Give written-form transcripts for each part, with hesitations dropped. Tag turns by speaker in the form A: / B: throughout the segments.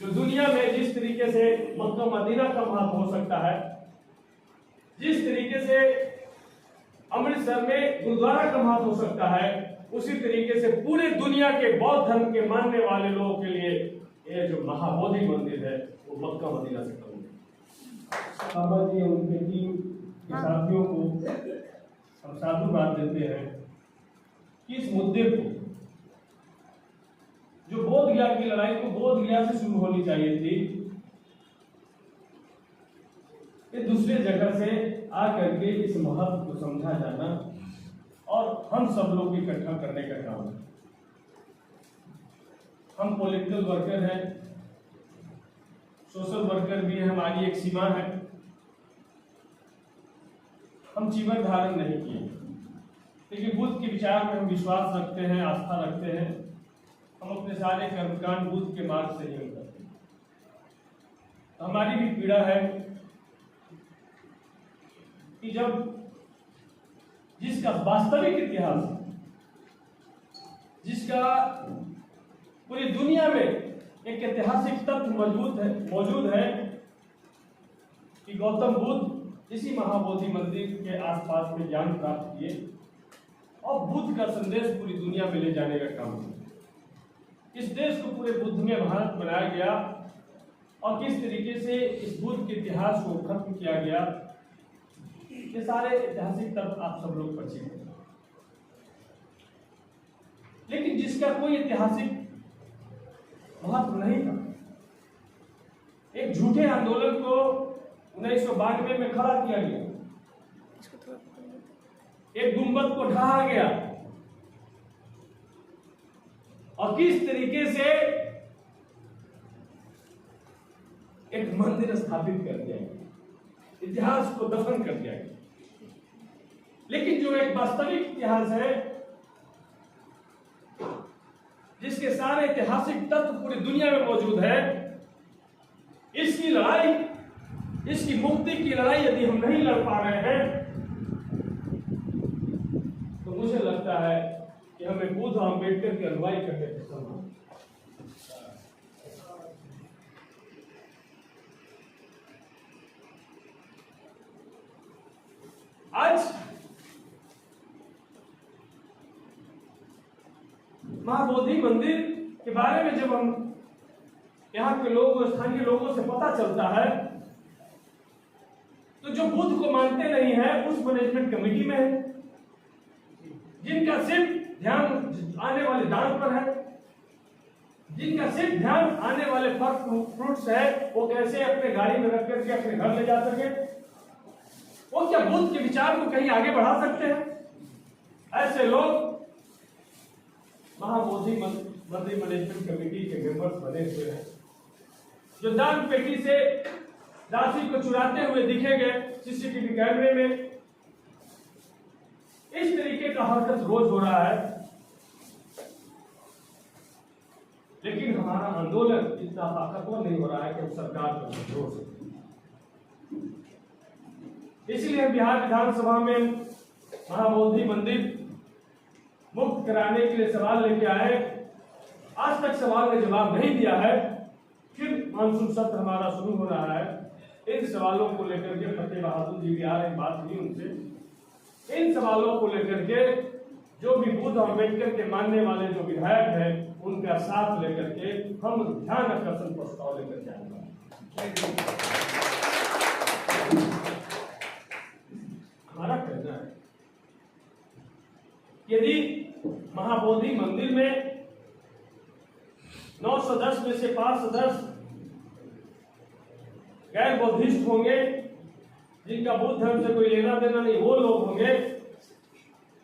A: जो दुनिया में जिस तरीके से मक्का मदीना का महत्व हो सकता है, जिस तरीके से अमृतसर में गुरुद्वारा का महत्व हो सकता है, उसी तरीके से पूरे दुनिया के बौद्ध धर्म के मानने वाले लोगों के लिए ये जो महाबोधि मंदिर है वो मक्का मदीना से कम है। बाबा जी उनके टीम के साथियों को हम साधुवाद देते हैं कि इस मुद्दे को, जो बोध गया की लड़ाई को बोध गया से शुरू होनी चाहिए थी, ये दूसरे जगह से आकर के इस महत्व को समझा जाना और हम सब लोग इकट्ठा करने का काम है। हम पॉलिटिकल वर्कर हैं, सोशल वर्कर भी है, हमारी एक सीमा है। हम जीवन धारण नहीं किए, लेकिन बुद्ध के विचार में हम विश्वास रखते हैं, आस्था रखते हैं। हम अपने सारे कर्मकांड बुद्ध के मार्ग से ही करते हैं। तो हमारी भी पीड़ा है कि जब जिसका वास्तविक इतिहास, जिसका पूरी दुनिया में एक ऐतिहासिक तथ्य मौजूद है कि गौतम बुद्ध इसी महाबोधि मंदिर के आसपास में ज्ञान प्राप्त किए और बुद्ध का संदेश पूरी दुनिया में ले जाने का काम किया। इस देश को पूरे बुद्ध में भारत बनाया गया और किस तरीके से इस बुद्ध के इतिहास को खत्म किया गया, ये सारे ऐतिहासिक तथ्य आप सब लोग परिचित हैं। लेकिन जिसका कोई ऐतिहासिक महत्व नहीं था, एक झूठे आंदोलन को 1992 में खड़ा किया गया, एक गुंबद को ढहा गया और किस तरीके से एक मंदिर स्थापित कर दिया गया, इतिहास को दफन कर दिया गया। लेकिन जो एक वास्तविक इतिहास है, जिसके सारे ऐतिहासिक तत्व पूरी दुनिया में मौजूद है, इसकी लड़ाई, इसकी मुक्ति की लड़ाई यदि हम नहीं लड़ पा रहे हैं, तो मुझे लगता है कि हमें बुद्ध और अम्बेडकर की अगुवाई करने के समान। आज महाबोधि मंदिर के बारे में जब हम यहाँ के लोगों, स्थानीय लोगों से पता चलता है, तो जो बुद्ध को मानते नहीं है उस मैनेजमेंट कमेटी में है, जिनका सिर्फ ध्यान आने वाले दान पर है, जिनका सिर्फ ध्यान आने वाले फल फ्रूट्स है, वो कैसे अपने गाड़ी में रख करके अपने घर ले जा सके, वो क्या बुद्ध के विचार को कहीं आगे बढ़ा सकते हैं? ऐसे लोग महाबोधि मंदिर मैनेजमेंट कमेटी के मेंबर्स बने हुए हैं, जो दान पेटी से राशि को चुराते हुए दिखेंगे सीसीटीवी कैमरे में। इस तरीके का हरकत रोज हो रहा है, लेकिन हमारा आंदोलन इतना ताकतवर नहीं हो रहा है कि हम सरकार को जोड़ सकें। इसलिए हम बिहार विधानसभा में महाबोधि मंदिर मुक्त कराने के लिए सवाल लेके आए। आज तक सवाल का जवाब नहीं दिया है, फिर मानसून सत्र हमारा शुरू हो रहा है। इन सवालों को लेकर के फतेह बहादुर जी भी आ रहे, बात हुई उनसे। इन सवालों को लेकर के जो भी बुद्ध और अम्बेडकर के मानने वाले जो विधायक हैं, उनका साथ लेकर के हम ध्यान आकर्षण प्रस्ताव लेकर जाएंगे। हमारा कहना है यदि महाबोधि मंदिर में 9 सदस्य में से 5 सदस्य गैर बौद्धिस्ट होंगे, जिनका बुद्ध धर्म से कोई लेना देना नहीं, वो लोग होंगे,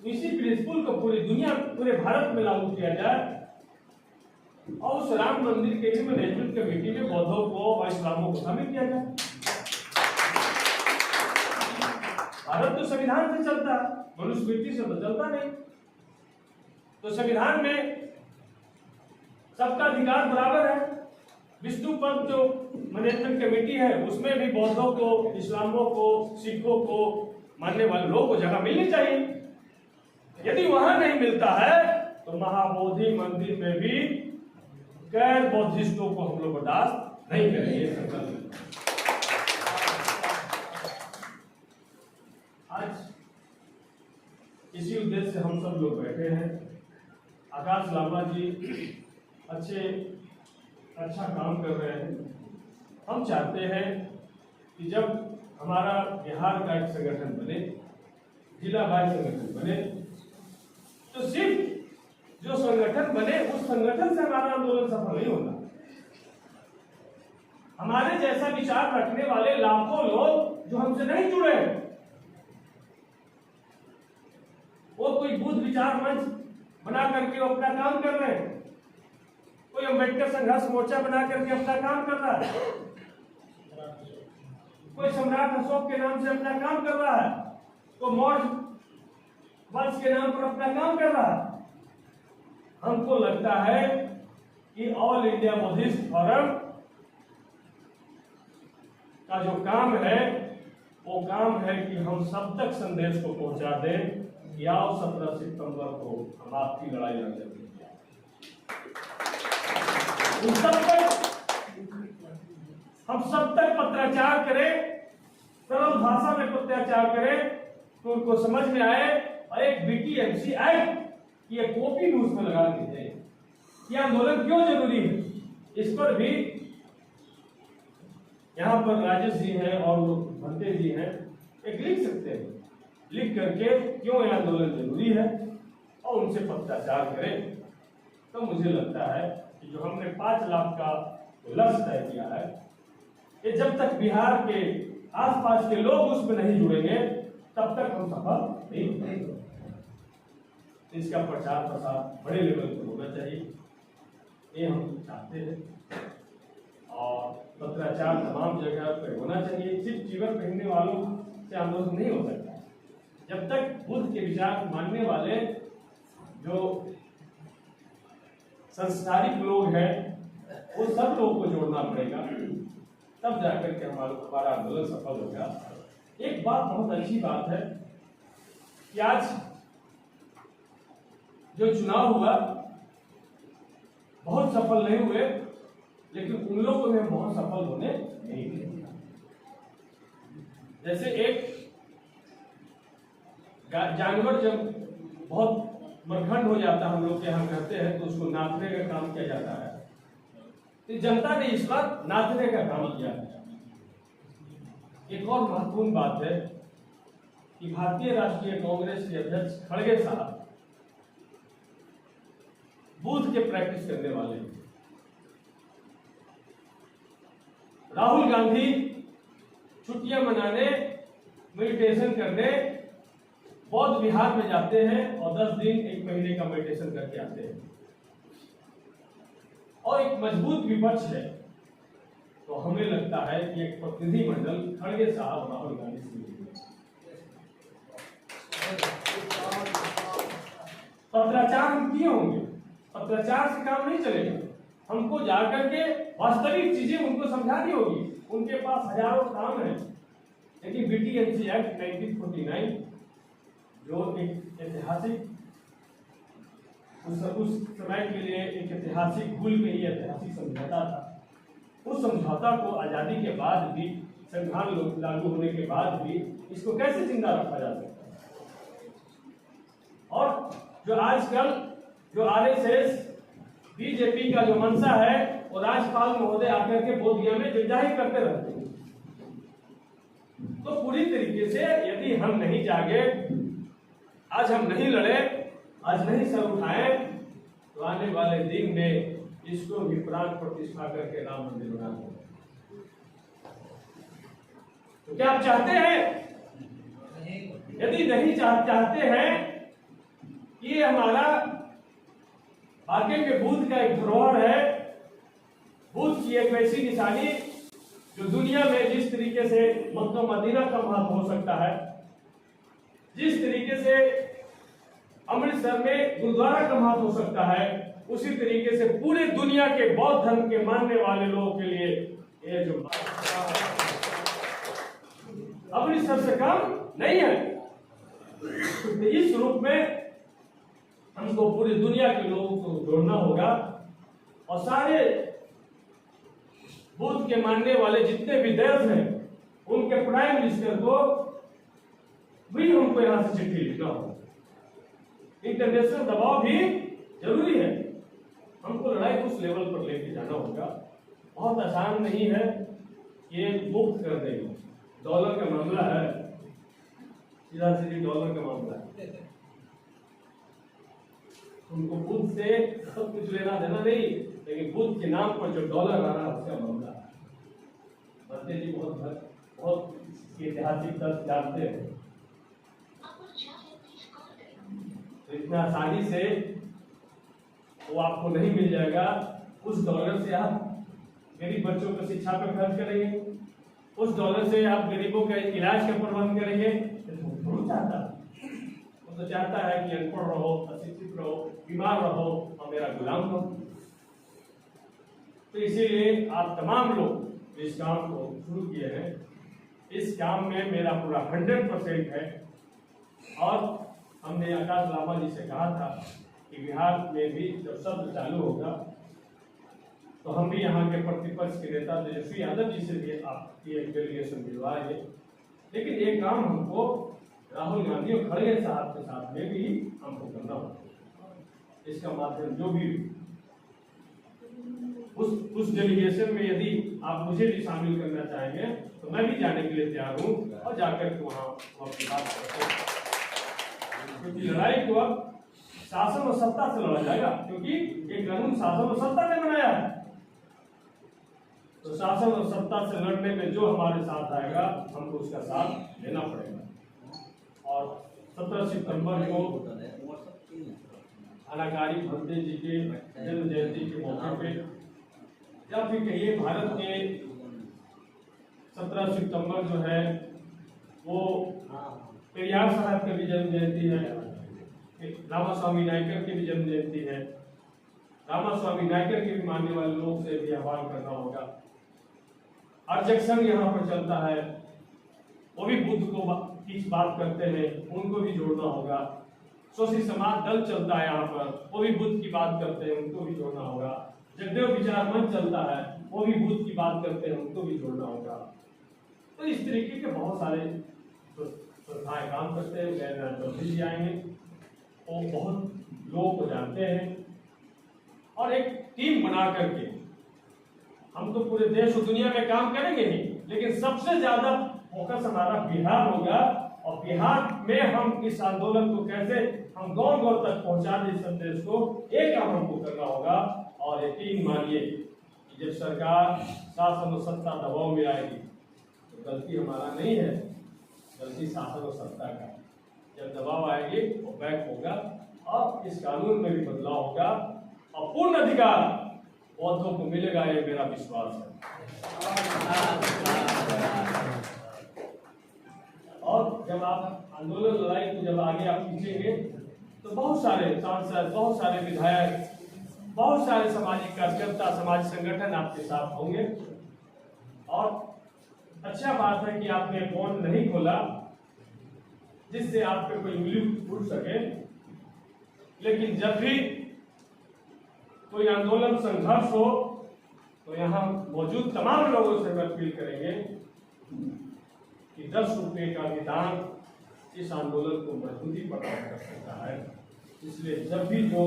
A: इसी प्रिंसिपल को पूरी दुनिया, पूरे भारत में लागू किया जाए और उस राम मंदिर के मैनेजमेंट कमेटी में बौद्धों को और इस्लामों को शामिल किया जाए। भारत तो संविधान से चलता है, मनुस्मृति से तो चलता नहीं। तो संविधान में सबका अधिकार बराबर है। विष्णु पंथ जो मैनेजमेंट कमेटी है, उसमें भी बौद्धों को, इस्लामों को, सिखों को मानने वाले लोगों को जगह मिलनी चाहिए। यदि वहां नहीं मिलता है तो महाबोधि मंदिर में भी गैर बौद्धिस्टों को हम लोग बर्दाश्त नहीं करेंगे। संकल्प आज इसी उद्देश्य से हम सब लोग बैठे हैं। आकाश लांबा जी अच्छा काम कर रहे हैं। हम चाहते हैं कि जब हमारा बिहार का एक संगठन बने, जिला वार संगठन बने, तो सिर्फ जो संगठन बने उस संगठन से हमारा आंदोलन सफल नहीं होगा। हमारे जैसा विचार रखने वाले लाखों लोग जो हमसे नहीं जुड़े, वो कोई बुद्ध विचार मंच बना करके अपना काम कर रहे हैं, कोई अम्बेडकर संघर्ष मोर्चा बना करके अपना काम कर रहा है, कोई सम्राट अशोक के नाम से अपना काम कर रहा है, तो मौर्य वंश के नाम पर अपना काम कर रहा है। हमको लगता है कि ऑल इंडिया बुद्धिस्ट फोरम का जो काम है वो काम है कि हम सब तक संदेश को पहुंचा दें कि आओ 17 सितंबर को हम आपकी लड़ाई लड़ने हम सब तक पत्राचार करें, सरल भाषा में पत्राचार करें तो उनको समझ में आए, और एक बीटीएमसी एक्ट की एक कॉपी भी उसमें लगा दी जाए कि आंदोलन क्यों जरूरी है। इस पर भी यहाँ पर राजेश जी हैं और भंते जी हैं, एक लिख सकते हैं, लिख करके क्यों यह आंदोलन जरूरी है और उनसे पत्राचार करें। तो मुझे लगता है कि जो हमने 5 लाख का लक्ष्य तय किया है, ये जब तक बिहार के आसपास के लोग उसमें नहीं जुड़ेंगे तब तक हम सफल नहीं होंगे। इसका प्रचार प्रसार बड़े लेवल पर होना चाहिए, ये हम चाहते हैं। और पत्राचार तमाम जगह पर होना चाहिए। सिर्फ जीवन पहनने वालों से आंदोलन नहीं हो सकता। जब तक बुद्ध के विचार मानने वाले जो संस्कारिक लोग हैं वो सब लोगों को जोड़ना पड़ेगा, तब जाकर के हमारा आंदोलन सफल होगा। एक बात बहुत अच्छी बात है कि आज जो चुनाव हुआ बहुत सफल नहीं हुए, लेकिन उन लोगों ने बहुत सफल होने नहीं दिया। जैसे एक जानवर जब बहुत मरखंड हो जाता है, हम लोग के यहाँ कहते हैं, तो उसको नाथने का काम किया जाता है। तो जनता ने इस बार नाथने का काम किया। एक और महत्वपूर्ण बात है कि भारतीय राष्ट्रीय कांग्रेस के अध्यक्ष खड़गे साहब बुद्ध के प्रैक्टिस करने वाले हैं। राहुल गांधी छुट्टियां मनाने, मेडिटेशन करने बौद्ध विहार में जाते हैं और 10 दिन 1 महीने का मेडिटेशन करके आते हैं, और एक मजबूत विपक्ष है। तो हमें लगता है कि एक प्रतिनिधिमंडल खड़गे साहब राहुल गांधी से पत्राचार हम किए होंगे। पत्राचार से काम नहीं चलेगा, हमको जाकर के वास्तविक चीजें उनको समझानी होगी। उनके पास हजारों काम है, लेकिन बीटीएमसी एक्ट 1949 जो एक ऐतिहासिक उस समय के लिए एक ऐतिहासिक भूल में ही ऐतिहासिक समझौता था। उस समझौता को आजादी के बाद भी, संविधान लागू होने के बाद भी इसको कैसे जिंदा रखा जा सकता है। और जो आजकल जो आरएसएस बीजेपी का जो मंशा है, वो राज्यपाल महोदय आकर के बोधिया में जाहिर करते रहते हैं। तो पूरी तरीके से यदि हम नहीं जागे, आज हम नहीं लड़े, आज नहीं सर उठाए, तो आने वाले दिन में इसको भी प्राण प्रतिष्ठा करके राम मंदिर बना देंगे। तो क्या आप चाहते हैं? यदि नहीं चाहते हैं कि ये हमारा आगे के बुद्ध का एक धरोहर है, बुद्ध की एक वैसी निशानी जो दुनिया में जिस तरीके से मक्का मदीना का महत्व हो सकता है, जिस तरीके से अमृतसर में गुरुद्वारा का महत्व हो सकता है, उसी तरीके से पूरे दुनिया के बौद्ध धर्म के मानने वाले लोगों के लिए ये जो अमृतसर से कम नहीं है। तो इस रूप में हमको पूरी दुनिया के लोगों को जोड़ना होगा। और सारे बुद्ध के मानने वाले जितने भी देश हैं उनके प्राइम मिनिस्टर को भी हमको यहां से चिट्ठी लिखना होगा। इंटरनेशनल दबाव भी जरूरी है, हमको लड़ाई उस लेवल पर लेके जाना होगा। बहुत आसान नहीं है, ये मुक्त कर देंगे। डॉलर का मामला है, सीधा सीधी डॉलर का मामला है। उनको बुद्ध से सब कुछ लेना देना नहीं, लेकिन बुद्ध के नाम पर जो डॉलर आ रहा है उसका मामला है। बंदे जी बहुत ऐतिहासिक तथ्य जानते हैं, तो इतना आसानी से वो आपको नहीं मिल जाएगा। उस डॉलर से आप गरीब बच्चों को शिक्षा पर खर्च करेंगे, उस डॉलर से आप गरीबों के इलाज का प्रबंध करेंगे। वो चाहता है, वो तो चाहता है कि अनपढ़ रहो, अशिक्षित रहो, बीमार रहो और मेरा गुलाम रहो। तो इसीलिए आप तमाम लोग इस काम को शुरू किए हैं। इस काम में मेरा पूरा 100% है। और हमने आकाश लामा जी से कहा था कि बिहार में भी जब सत्र चालू होगा तो हम भी यहाँ के प्रतिपक्ष के नेता तेजस्वी यादव जी से भी आपकी एक डेलीगेशन भिजवाएंगे। लेकिन ये काम हमको राहुल गांधी और खड़गे साहब के साथ में भी हमको करना होगा। इसका माध्यम जो भी उस डेलीगेशन में यदि आप मुझे भी शामिल करना चाहेंगे तो मैं भी जाने के लिए तैयार हूँ और जाकर के वहाँ अपनी बात करते हैं। क्योंकि लड़ाई को अब शासन और सत्ता से लड़ा जाएगा, क्योंकि ये कानून शासन और सत्ता ने बनाया है। तो शासन और सत्ता से लड़ने में जो हमारे साथ आएगा हमको उसका साथ देना पड़ेगा। और 17 सितंबर को अनाकारी भंते जी के जन्म जयंती के मौके पे, या फिर कहिए भारत के 17 सितंबर जो है वो पेरियार साहब की भी जन्म जयंती है, रामास्वामी नायकर की भी जन्म जयंती है। रामास्वामी नायकर के भी मानने वाले लोग से भी आह्वान करना होगा। अर्जक संघ यहाँ पर चलता है, वो भी बुद्ध को की बात करते हैं, उनको भी जोड़ना होगा। सोशी समाज दल चलता है यहाँ पर, वो भी बुद्ध की बात करते हैं, उनको भी जोड़ना होगा। जगदेव विचार मंच चलता है, वो भी बुद्ध की बात करते हैं, उनको भी जोड़ना होगा। तो इस तरीके के बहुत सारे संस्थाएं काम करते हैं। गैर चौधरी जी आएंगे, वो बहुत लोगों को जानते हैं और एक टीम बना करके हम तो पूरे देश और दुनिया में काम करेंगे ही, लेकिन सबसे ज्यादा फोकस हमारा बिहार होगा। और बिहार में हम इस आंदोलन को कैसे हम गांव गांव तक पहुंचा दें संदेश को, एक काम हमको करना होगा। और यकीन मानिए कि जब सरकार शासन और सत्ता दबाव में आएगी तो गलती हमारा नहीं है, गलती शासन और सत्ता का। जब दबाव आएगी वो बैक होगा और इस कानून में भी बदलाव होगा और पूर्ण अधिकार बौद्धों को मिलेगा, ये मेरा विश्वास है। और जब आप आंदोलन लड़ाई को जब आगे आप खींचेंगे तो बहुत सारे सांसद, बहुत सारे विधायक, बहुत सारे सामाजिक कार्यकर्ता, समाज संगठन आपके साथ होंगे। और अच्छा बात है कि आपने फोन नहीं खोला जिससे आप पे कोई उंगली उठ सके, लेकिन जब भी कोई आंदोलन संघर्ष हो तो यहाँ मौजूद तमाम लोगों से मैं अपील करेंगे कि 10 रुपये का भी दान इस आंदोलन को मजबूती प्रदान कर सकता है। इसलिए जब भी जो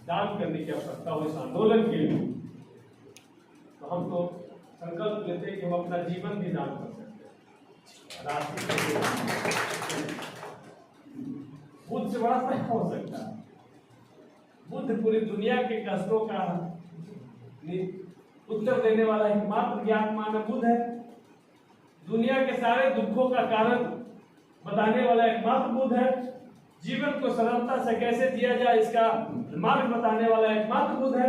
A: दान करने की आवश्यकता हो इस आंदोलन के लिए, तो हम तो संकल्प लेते हैं कि हम अपना जीवन भी दान कर सकते हैं। बुद्ध से बड़ा क्या हो सकता है? बुद्ध पूरी दुनिया के कष्टों का उत्तर देने वाला एकमात्र ज्ञात मानव बुद्ध है। दुनिया के सारे दुखों का कारण बताने वाला एकमात्र बुद्ध है। जीवन को सरलता से कैसे जिया जाए इसका मार्ग बताने वाला एकमात्र बुद्ध है।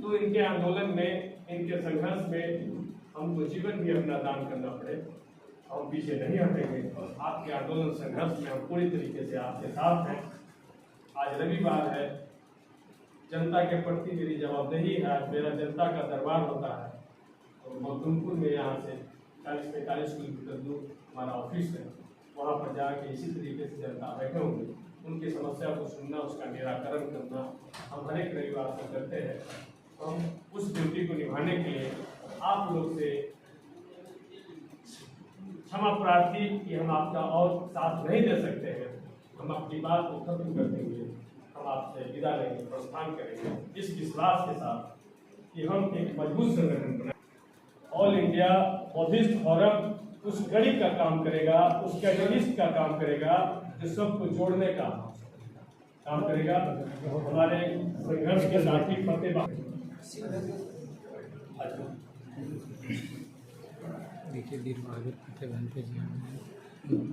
A: तो इनके आंदोलन में, इनके संघर्ष में हमको जीवन भी अपना दान करना पड़े, हम पीछे नहीं हटेंगे। और आपके आंदोलन संघर्ष में हम पूरी तरीके से आपके साथ हैं। आज रविवार है, जनता के प्रति मेरी जवाबदेही है। आज मेरा जनता का दरबार होता है तो मखदूमपुर में यहाँ से 40-45 किलोमीटर दूर हमारा ऑफिस है, वहाँ पर जाके इसी तरीके से जनता बैठे होंगे उनकी समस्या को सुनना, उसका निराकरण करना हम हर एक रविवार को करते हैं। हम उस ड्यूटी को निभाने के लिए आप लोग से क्षमा प्रार्थी कि हम आपका और साथ नहीं दे सकते हैं। हम अपनी बात को खत्म कर देंगे, हम आपसे विदा लेंगे, प्रस्थान करेंगे इस विश्वास के साथ कि हम एक मजबूत संगठन बनाए। ऑल इंडिया बौद्धिस्ट फोरम उस कड़ी का काम करेगा, उस कैटलिस्ट का काम करेगा जो सबको जोड़ने का काम करेगा। हमारे संघर्ष के साथी फतेह
B: देखिए वीर बहादुर फतेह बनते जी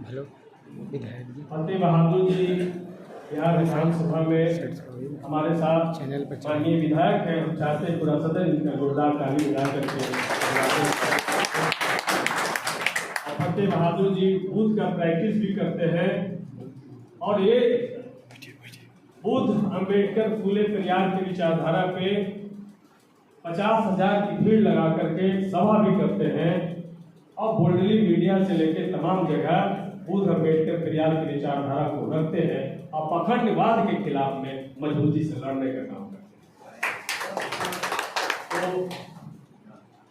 B: हेलो विधायक जी
A: फतेह बहादुर जी बिहार विधानसभा में हमारे साथ
B: चैनल पर
A: माननीय विधायक हैं। हम चाहते हैं पूरा सदन इनका जोरदार ताली बजा करके। फतेह बहादुर जी बूथ का प्रैक्टिस भी करते हैं और ये बुद्ध अंबेडकर फूले पेरियार की विचारधारा पे 50,000 की भीड़ लगा करके सभा भी करते हैं और बोल्डली मीडिया से लेकर तमाम जगह बुद्ध अंबेडकर पेरियार की विचारधारा को रखते हैं और पखंडवाद के खिलाफ में मजबूती से लड़ने का काम करते हैं। तो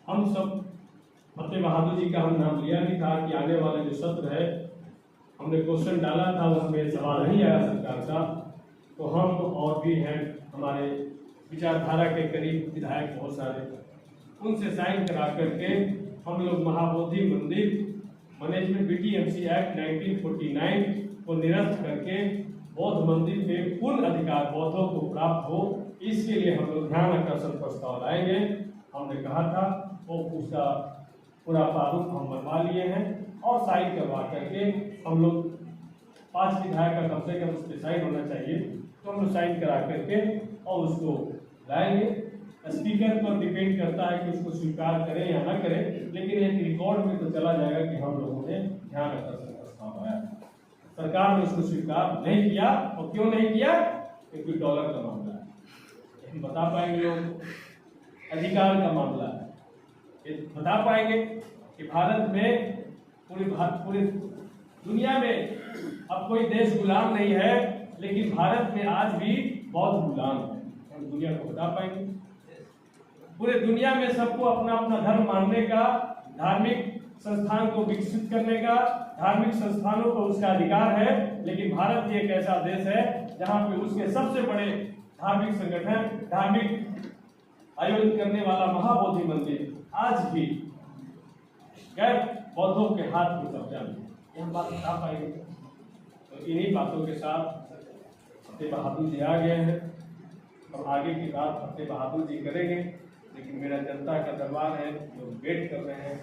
A: हम सब फतेह बहादुर जी का हम नाम लिया भी था कि आने वाला जो सत्र है, हमने क्वेश्चन डाला था, उसमें सवाल नहीं आया सरकार का, तो हम और भी हैं हमारे विचारधारा के करीब विधायक बहुत सारे, उनसे साइन करा करके हम लोग महाबोधि मंदिर मैनेजमेंट BTMC एक्ट 1949 को निरस्त करके बौद्ध मंदिर पे पूर्ण अधिकार बौद्धों को प्राप्त हो, इसके लिए हम लोग ध्यान आकर्षण प्रस्ताव लाएंगे। हमने कहा था वो उसका पूरा प्रारूप हम बनवा लिए हैं और साइन करवा करके हम लोग 5 विधायक का कम से कम उस पर साइन होना चाहिए, तो हम लोग साइन करा करके और उसको लाएंगे। स्पीकर पर डिपेंड करता है कि उसको स्वीकार करें या ना करें, लेकिन एक रिकॉर्ड में तो चला जाएगा कि हम लोगों ने ध्यान आकर्षण प्रस्ताव आया। सरकार ने उसको स्वीकार नहीं किया, और क्यों नहीं किया? क्योंकि डॉलर का मामला है, हम बता पाएंगे लोग, अधिकार का मामला है, ये बता पाएंगे कि भारत में पूरी दुनिया में अब कोई देश गुलाम नहीं है, लेकिन भारत में आज भी बौद्ध गुलाम है। हम दुनिया को बता पाएंगे, पूरे दुनिया में सबको अपना अपना धर्म मानने का, धार्मिक संस्थान को विकसित करने का, धार्मिक संस्थानों को उसका अधिकार है, लेकिन भारत एक ऐसा देश है जहां पे उसके सबसे बड़े धार्मिक संगठन, धार्मिक आयोजन करने वाला महाबोधि मंदिर आज भी गैर बौद्धों के हाथ में कब्जा में, यह बात बता पाएंगे। तो इन्हीं बातों के साथ फतेह बहादुर जी आ गए हैं और आगे की बात फतेह बहादुर जी करेंगे, लेकिन मेरा जनता का दरबार है, लोग वेट कर रहे हैं।